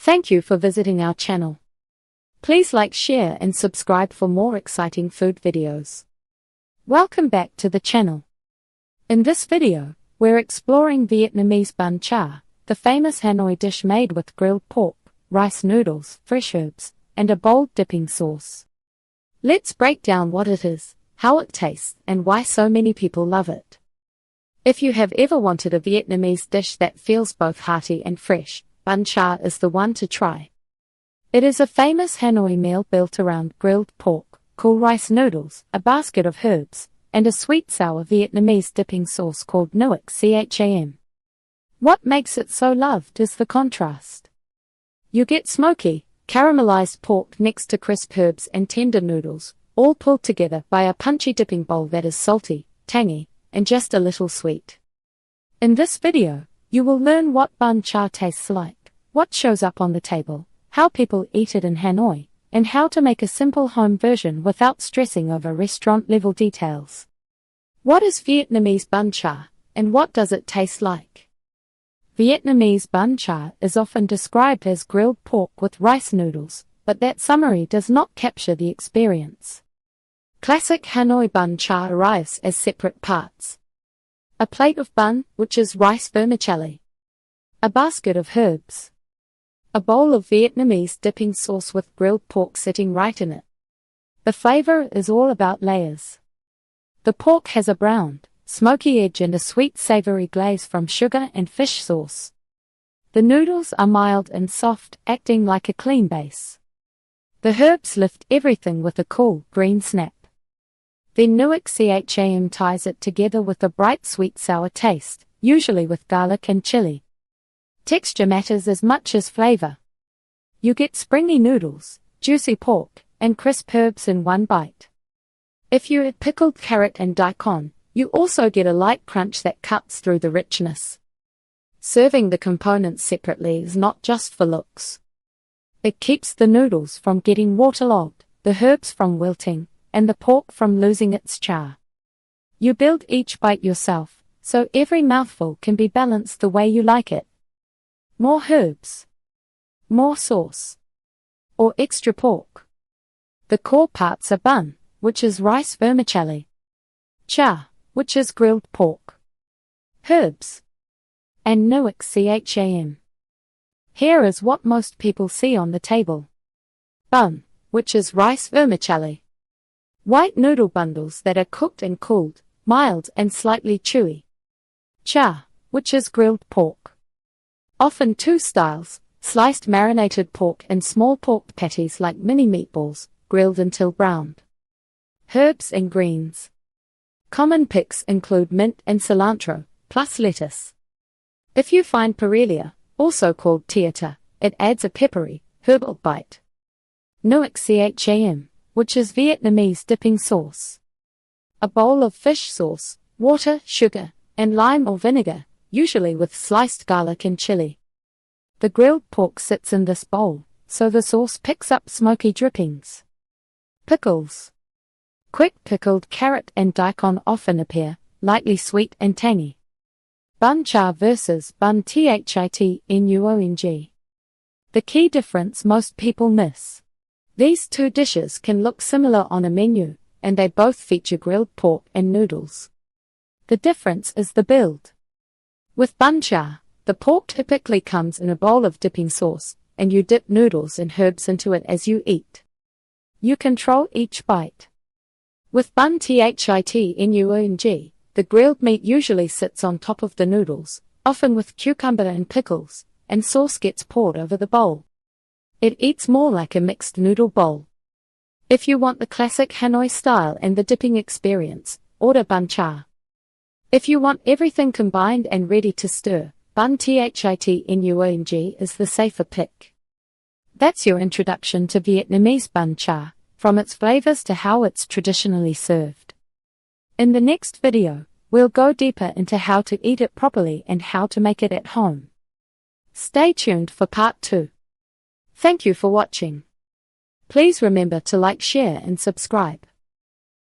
Thank you for visiting our channel. Please like, share and subscribe for more exciting food videos. Welcome back to the channel. In this video, we're exploring Vietnamese Bún Chả, the famous Hanoi dish made with grilled pork, rice noodles, fresh herbs, and a bold dipping sauce. Let's break down what it is, how it tastes, and why so many people love it. If you have ever wanted a Vietnamese dish that feels both hearty and fresh, Bún Chả is the one to try. It is a famous Hanoi meal built around grilled pork, cool rice noodles, a basket of herbs, and a sweet-sour Vietnamese dipping sauce called Noodles. What makes it so loved is the contrast. You get smoky, caramelized pork next to crisp herbs and tender noodles, all pulled together by a punchy dipping bowl that is salty, tangy, and just a little sweet. In this video, you will learn what Bún Chả tastes like, what shows up on the table, how people eat it in Hanoi, and how to make a simple home version without stressing over restaurant-level details. What is Vietnamese Bún Chả, and what does it taste like? Vietnamese Bún Chả is often described as grilled pork with rice noodles, but that summary does not capture the experience. Classic Hanoi Bún Chả arrives as separate parts. A plate of bun, which is rice vermicelli. A basket of herbs. A bowl of Vietnamese dipping sauce with grilled pork sitting right in it. The flavor is all about layers. The pork has a browned, smoky edge and a sweet savory glaze from sugar and fish sauce. The noodles are mild and soft, acting like a clean base. The herbs lift everything with a cool, green snap. Then Noodles ties it together with a bright sweet-sour taste, usually with garlic and chili. Texture matters as much as flavor. You get springy noodles, juicy pork, and crisp herbs in one bite. If you add pickled carrot and daikon, you also get a light crunch that cuts through the richness. Serving the components separately is not just for looks. It keeps the noodles from getting waterlogged, the herbs from wilting, and the pork from losing its char. You build each bite yourself, so every mouthful can be balanced the way you like it. More herbs, more sauce, or extra pork. The core parts are bun, which is rice vermicelli, chả, which is grilled pork, herbs, and Noodles. Here is what most people see on the table. Bun, which is rice vermicelli. White noodle bundles that are cooked and cooled, mild and slightly chewy. Chả, which is grilled pork. Often two styles, sliced marinated pork and small pork patties like mini meatballs, grilled until browned. Herbs and greens. Common picks include mint and cilantro, plus lettuce. If you find perilla, also called tieta, it adds a peppery, herbal bite. Noodles, which is Vietnamese dipping sauce. A bowl of fish sauce, water, sugar, and lime or vinegar, usually with sliced garlic and chili. The grilled pork sits in this bowl, so the sauce picks up smoky drippings. Pickles. Quick pickled carrot and daikon often appear, lightly sweet and tangy. Bún Chả versus Bún Thit. The key difference most people miss. These two dishes can look similar on a menu, and they both feature grilled pork and noodles. The difference is the build. With Bún Chả, the pork typically comes in a bowl of dipping sauce, and you dip noodles and herbs into it as you eat. You control each bite. With Bún Thit, the grilled meat usually sits on top of the noodles, often with cucumber and pickles, and sauce gets poured over the bowl. It eats more like a mixed noodle bowl. If you want the classic Hanoi style and the dipping experience, order Bún Chả. If you want everything combined and ready to stir, Bún Thit is the safer pick. That's your introduction to Vietnamese Bún Chả, from its flavors to how it's traditionally served. In the next video, we'll go deeper into how to eat it properly and how to make it at home. Stay tuned for part 2. Thank you for watching. Please remember to like, share and subscribe.